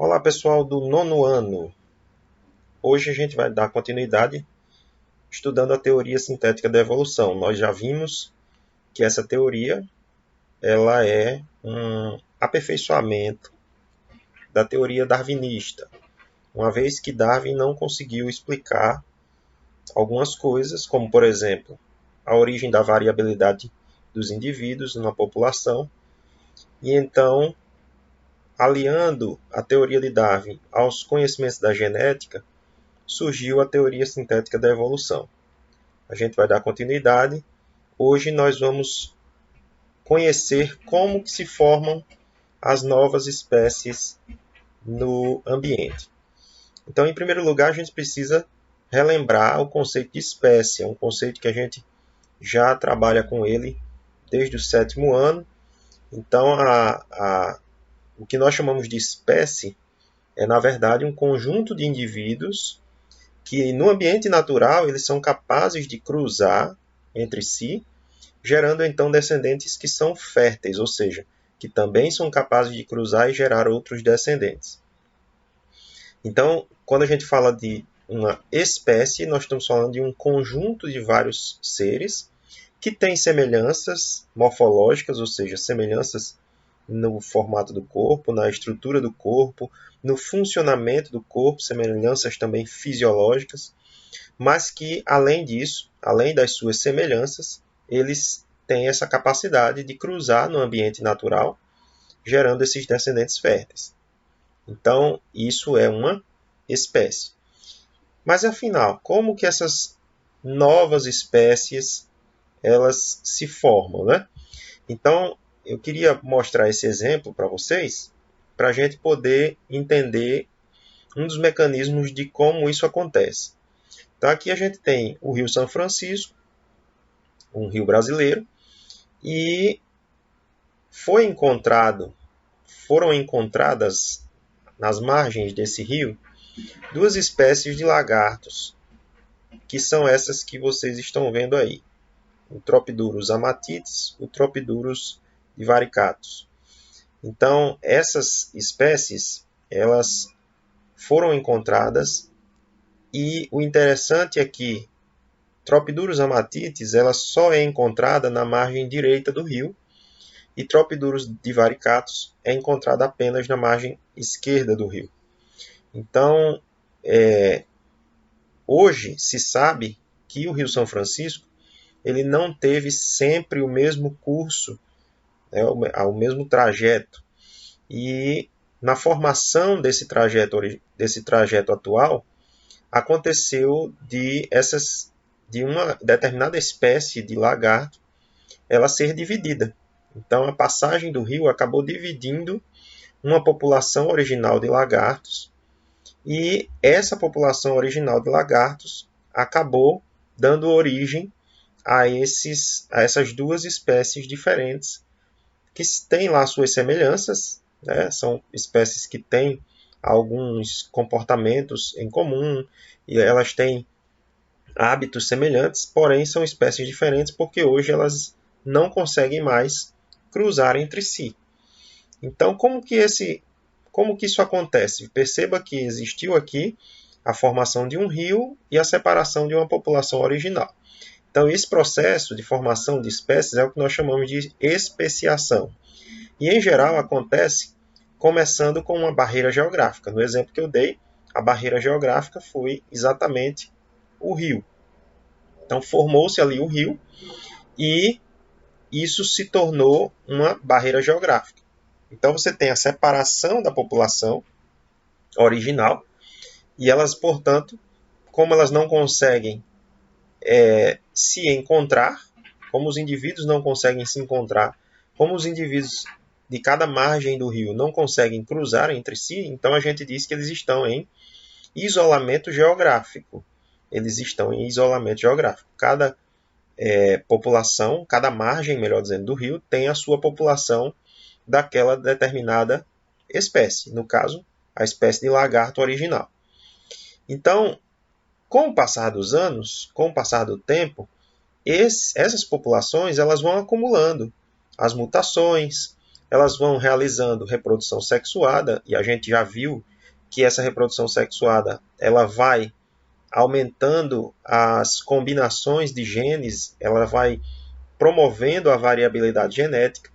Olá pessoal do nono ano. Hoje a gente vai dar continuidade estudando a teoria sintética da evolução. Nós já vimos que essa teoria ela é um aperfeiçoamento da teoria darwinista, uma vez que Darwin não conseguiu explicar algumas coisas, como por exemplo, a origem da variabilidade dos indivíduos na população, e então, aliando a teoria de Darwin aos conhecimentos da genética, surgiu a teoria sintética da evolução. A gente vai dar continuidade. Hoje nós vamos conhecer como que se formam as novas espécies no ambiente. Então, em primeiro lugar, a gente precisa relembrar o conceito de espécie. É um conceito que a gente já trabalha com ele desde o sétimo ano. Então, o que nós chamamos de espécie é, na verdade, um conjunto de indivíduos que no ambiente natural eles são capazes de cruzar entre si, gerando então descendentes que são férteis, ou seja, que também são capazes de cruzar e gerar outros descendentes. Então, quando a gente fala de uma espécie, nós estamos falando de um conjunto de vários seres que têm semelhanças morfológicas, ou seja, semelhanças no formato do corpo, na estrutura do corpo, no funcionamento do corpo, semelhanças também fisiológicas, mas que, além disso, além das suas semelhanças, eles têm essa capacidade de cruzar no ambiente natural, gerando esses descendentes férteis. Então, isso é uma espécie. Mas, afinal, como que essas novas espécies elas se formam, né? Então, eu queria mostrar esse exemplo para vocês, para a gente poder entender um dos mecanismos de como isso acontece. Então, aqui a gente tem o Rio São Francisco, um rio brasileiro, e foram encontradas nas margens desse rio duas espécies de lagartos, que são essas que vocês estão vendo aí. O Tropidurus amatites, o Tropidurus divaricatus. Então, essas espécies, elas foram encontradas e o interessante é que Tropidurus amatites, ela só é encontrada na margem direita do rio e Tropidurus divaricatus é encontrada apenas na margem esquerda do rio. Então, hoje se sabe que o Rio São Francisco ele não teve sempre o mesmo curso, o mesmo trajeto. E na formação desse trajeto atual, aconteceu de uma determinada espécie de lagarto ela ser dividida. Então, a passagem do rio acabou dividindo uma população original de lagartos, e essa população original de lagartos acabou dando origem a essas duas espécies diferentes, que têm lá suas semelhanças, né? São espécies que têm alguns comportamentos em comum, e elas têm hábitos semelhantes, porém são espécies diferentes porque hoje elas não conseguem mais cruzar entre si. Então, como que isso acontece? Perceba que existiu aqui a formação de um rio e a separação de uma população original. Então, esse processo de formação de espécies é o que nós chamamos de especiação. E, em geral, acontece começando com uma barreira geográfica. No exemplo que eu dei, a barreira geográfica foi exatamente o rio. Então, formou-se ali o rio e isso se tornou uma barreira geográfica. Então, você tem a separação da população original e elas, portanto, como elas não conseguem se encontrar, como os indivíduos não conseguem se encontrar, como os indivíduos de cada margem do rio não conseguem cruzar entre si, então a gente diz que eles estão em isolamento geográfico. Eles estão em isolamento geográfico. Cada população, cada margem, melhor dizendo, do rio tem a sua população daquela determinada espécie, no caso, a espécie de lagarto original. Então, com o passar dos anos, com o passar do tempo, essas populações elas vão acumulando as mutações, elas vão realizando reprodução sexuada, e a gente já viu que essa reprodução sexuada ela vai aumentando as combinações de genes, ela vai promovendo a variabilidade genética.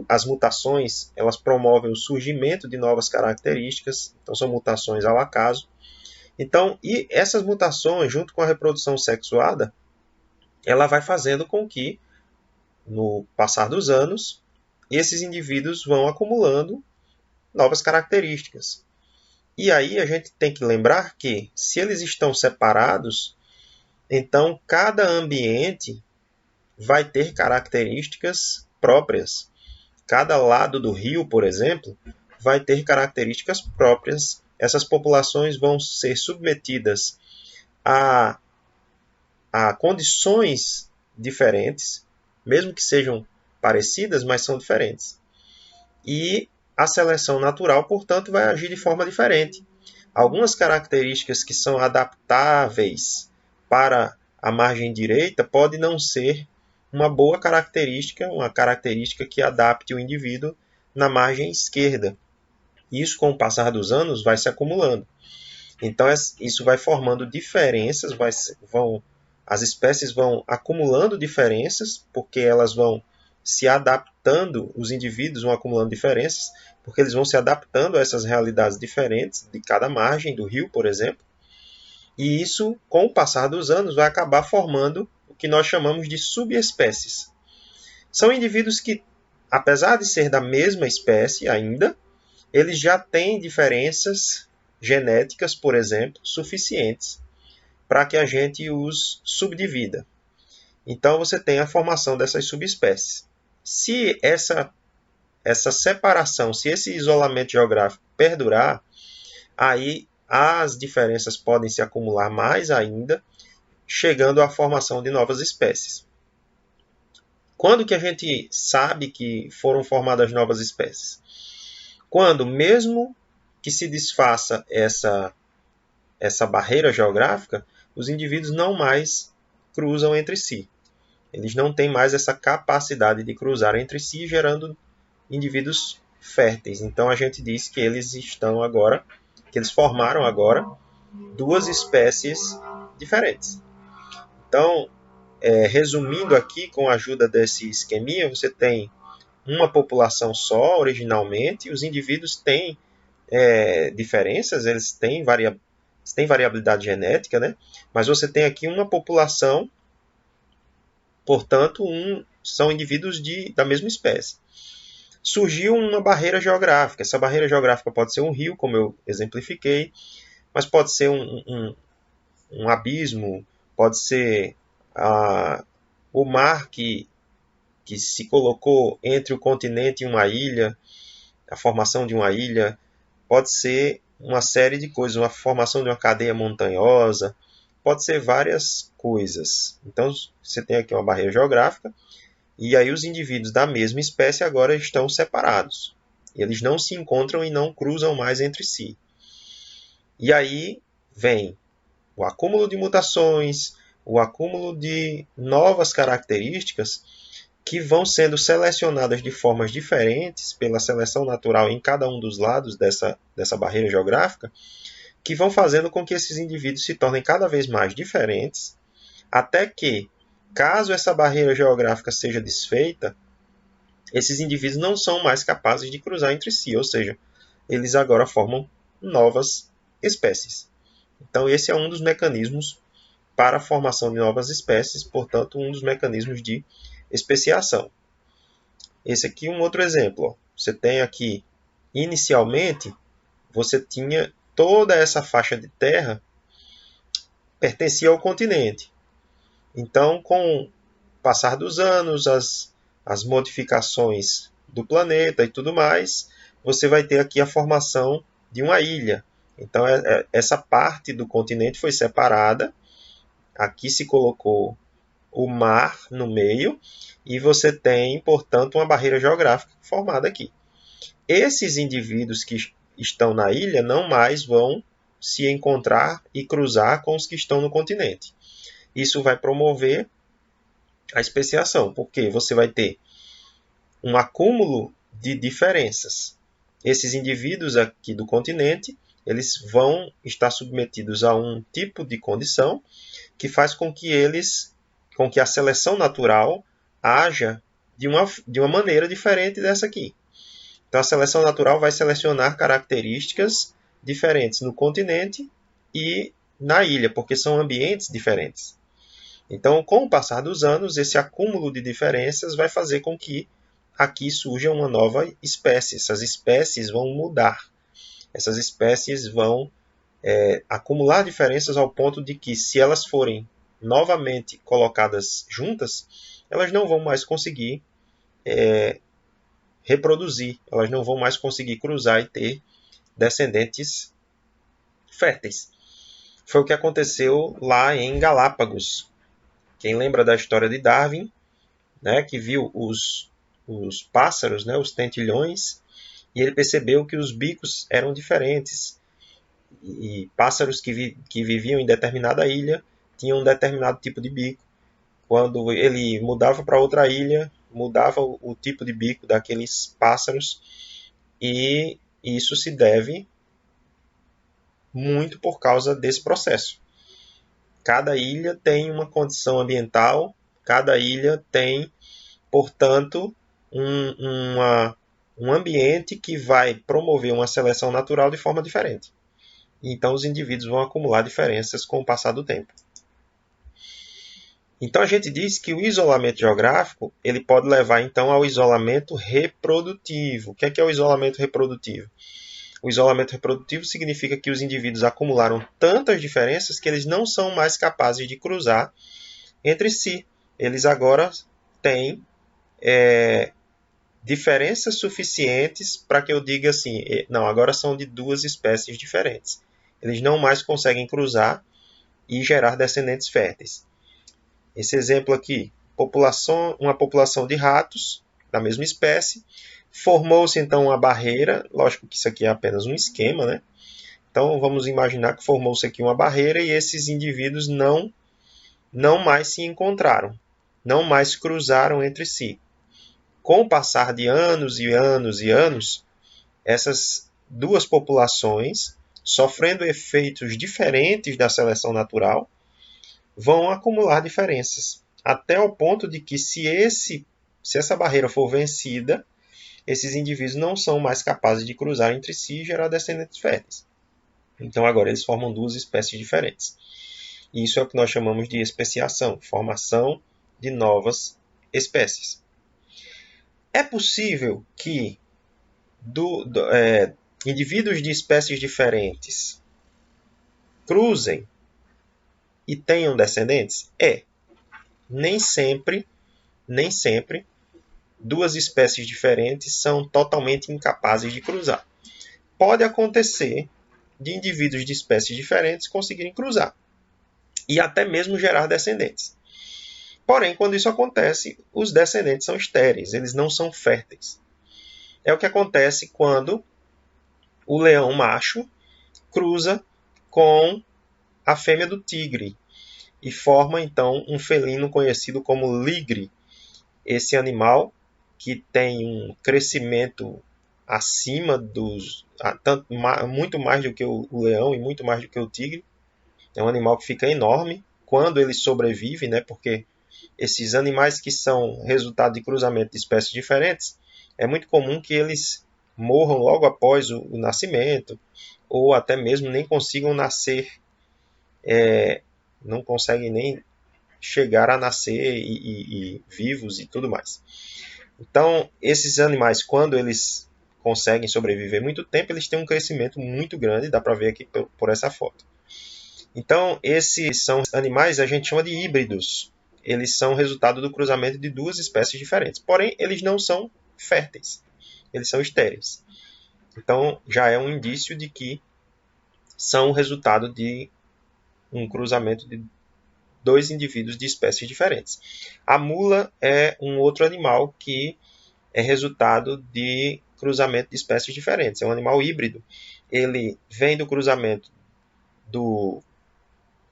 As mutações, elas promovem o surgimento de novas características, então são mutações ao acaso. Então, e essas mutações, junto com a reprodução sexuada, ela vai fazendo com que, no passar dos anos, esses indivíduos vão acumulando novas características. E aí a gente tem que lembrar que, se eles estão separados, então cada ambiente vai ter características próprias. Cada lado do rio, por exemplo, vai ter características próprias. Essas populações vão ser submetidas a condições diferentes, mesmo que sejam parecidas, mas são diferentes. E a seleção natural, portanto, vai agir de forma diferente. Algumas características que são adaptáveis para a margem direita podem não ser uma boa característica, uma característica que adapte o indivíduo na margem esquerda. Isso, com o passar dos anos, vai se acumulando. Então, isso vai formando diferenças, as espécies vão acumulando diferenças, porque elas vão se adaptando, os indivíduos vão acumulando diferenças, porque eles vão se adaptando a essas realidades diferentes de cada margem do rio, por exemplo. E isso, com o passar dos anos, vai acabar formando o que nós chamamos de subespécies. São indivíduos que, apesar de ser da mesma espécie ainda, eles já têm diferenças genéticas, por exemplo, suficientes para que a gente os subdivida. Então você tem a formação dessas subespécies. Se essa separação, se esse isolamento geográfico perdurar, aí as diferenças podem se acumular mais ainda, chegando à formação de novas espécies. Quando que a gente sabe que foram formadas novas espécies? Quando, mesmo que se desfaça essa barreira geográfica, os indivíduos não mais cruzam entre si. Eles não têm mais essa capacidade de cruzar entre si, gerando indivíduos férteis. Então a gente diz que eles formaram agora duas espécies diferentes. Então, resumindo aqui, com a ajuda desse esqueminha, você tem uma população só originalmente, os indivíduos têm diferenças, eles têm variabilidade genética, né? Mas você tem aqui uma população, portanto, são indivíduos da mesma espécie. Surgiu uma barreira geográfica. Essa barreira geográfica pode ser um rio, como eu exemplifiquei, mas pode ser um abismo, pode ser o mar que se colocou entre o continente e uma ilha, a formação de uma ilha, pode ser uma série de coisas, uma formação de uma cadeia montanhosa, pode ser várias coisas. Então, você tem aqui uma barreira geográfica, e aí os indivíduos da mesma espécie agora estão separados. Eles não se encontram e não cruzam mais entre si. E aí vem o acúmulo de mutações, o acúmulo de novas características que vão sendo selecionadas de formas diferentes pela seleção natural em cada um dos lados dessa barreira geográfica, que vão fazendo com que esses indivíduos se tornem cada vez mais diferentes, até que, caso essa barreira geográfica seja desfeita, esses indivíduos não são mais capazes de cruzar entre si, ou seja, eles agora formam novas espécies. Então, esse é um dos mecanismos para a formação de novas espécies, portanto, um dos mecanismos de especiação. Esse aqui é um outro exemplo. Você tem aqui, inicialmente, você tinha toda essa faixa de terra pertencia ao continente. Então, com o passar dos anos, as modificações do planeta e tudo mais, você vai ter aqui a formação de uma ilha. Então, essa parte do continente foi separada. Aqui se colocou o mar no meio e você tem, portanto, uma barreira geográfica formada aqui. Esses indivíduos que estão na ilha não mais vão se encontrar e cruzar com os que estão no continente. Isso vai promover a especiação, porque você vai ter um acúmulo de diferenças. Esses indivíduos aqui do continente eles vão estar submetidos a um tipo de condição que faz com que a seleção natural haja de uma maneira diferente dessa aqui. Então, a seleção natural vai selecionar características diferentes no continente e na ilha, porque são ambientes diferentes. Então, com o passar dos anos, esse acúmulo de diferenças vai fazer com que aqui surja uma nova espécie. Essas espécies vão mudar. Essas espécies vão acumular diferenças ao ponto de que, se elas forem novamente colocadas juntas, elas não vão mais conseguir reproduzir, elas não vão mais conseguir cruzar e ter descendentes férteis. Foi o que aconteceu lá em Galápagos. Quem lembra da história de Darwin, né, que viu os pássaros, né, os tentilhões, e ele percebeu que os bicos eram diferentes. E pássaros que viviam em determinada ilha tinham um determinado tipo de bico. Quando ele mudava para outra ilha, mudava o tipo de bico daqueles pássaros, e isso se deve muito por causa desse processo. Cada ilha tem uma condição ambiental, cada ilha tem, portanto, um ambiente que vai promover uma seleção natural de forma diferente. Então, os indivíduos vão acumular diferenças com o passar do tempo. Então, a gente diz que o isolamento geográfico ele pode levar, então, ao isolamento reprodutivo. O que é o isolamento reprodutivo? O isolamento reprodutivo significa que os indivíduos acumularam tantas diferenças que eles não são mais capazes de cruzar entre si. Eles agora têm diferenças suficientes para que eu diga assim, não, agora são de duas espécies diferentes. Eles não mais conseguem cruzar e gerar descendentes férteis. Esse exemplo aqui, uma população de ratos da mesma espécie, formou-se então uma barreira, lógico que isso aqui é apenas um esquema, né? Então vamos imaginar que formou-se aqui uma barreira e esses indivíduos não mais se encontraram, não mais cruzaram entre si. Com o passar de anos e anos e anos, essas duas populações, sofrendo efeitos diferentes da seleção natural, vão acumular diferenças, até o ponto de que se essa barreira for vencida, esses indivíduos não são mais capazes de cruzar entre si e gerar descendentes férteis. Então agora eles formam duas espécies diferentes. E isso é o que nós chamamos de especiação, formação de novas espécies. É possível que indivíduos de espécies diferentes cruzem e tenham descendentes? Nem sempre duas espécies diferentes são totalmente incapazes de cruzar. Pode acontecer de indivíduos de espécies diferentes conseguirem cruzar e até mesmo gerar descendentes. Porém, quando isso acontece, os descendentes são estéreis, eles não são férteis. É o que acontece quando o leão macho cruza com a fêmea do tigre e forma então um felino conhecido como ligre. Esse animal que tem um crescimento acima muito mais do que o leão e muito mais do que o tigre. É um animal que fica enorme quando ele sobrevive, né? Porque esses animais que são resultado de cruzamento de espécies diferentes, é muito comum que eles morram logo após o nascimento, ou até mesmo nem consigam nascer, não conseguem nem chegar a nascer e vivos e tudo mais. Então, esses animais, quando eles conseguem sobreviver muito tempo, eles têm um crescimento muito grande, dá para ver aqui por essa foto. Então, esses são animais, a gente chama de híbridos. Eles são resultado do cruzamento de duas espécies diferentes. Porém, eles não são férteis. Eles são estéreis. Então, já é um indício de que são o resultado de um cruzamento de dois indivíduos de espécies diferentes. A mula é um outro animal que é resultado de cruzamento de espécies diferentes. É um animal híbrido. Ele vem do cruzamento do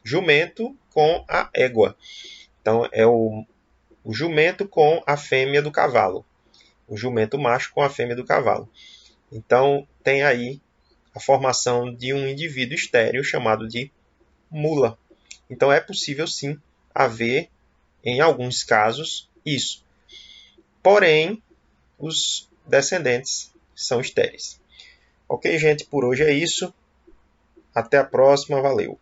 jumento com a égua. Então, é o jumento com a fêmea do cavalo. O jumento macho com a fêmea do cavalo. Então, tem aí a formação de um indivíduo estéril chamado de mula. Então é possível sim haver, em alguns casos, isso. Porém, os descendentes são estéreis. Ok, gente, por hoje é isso. Até a próxima, valeu!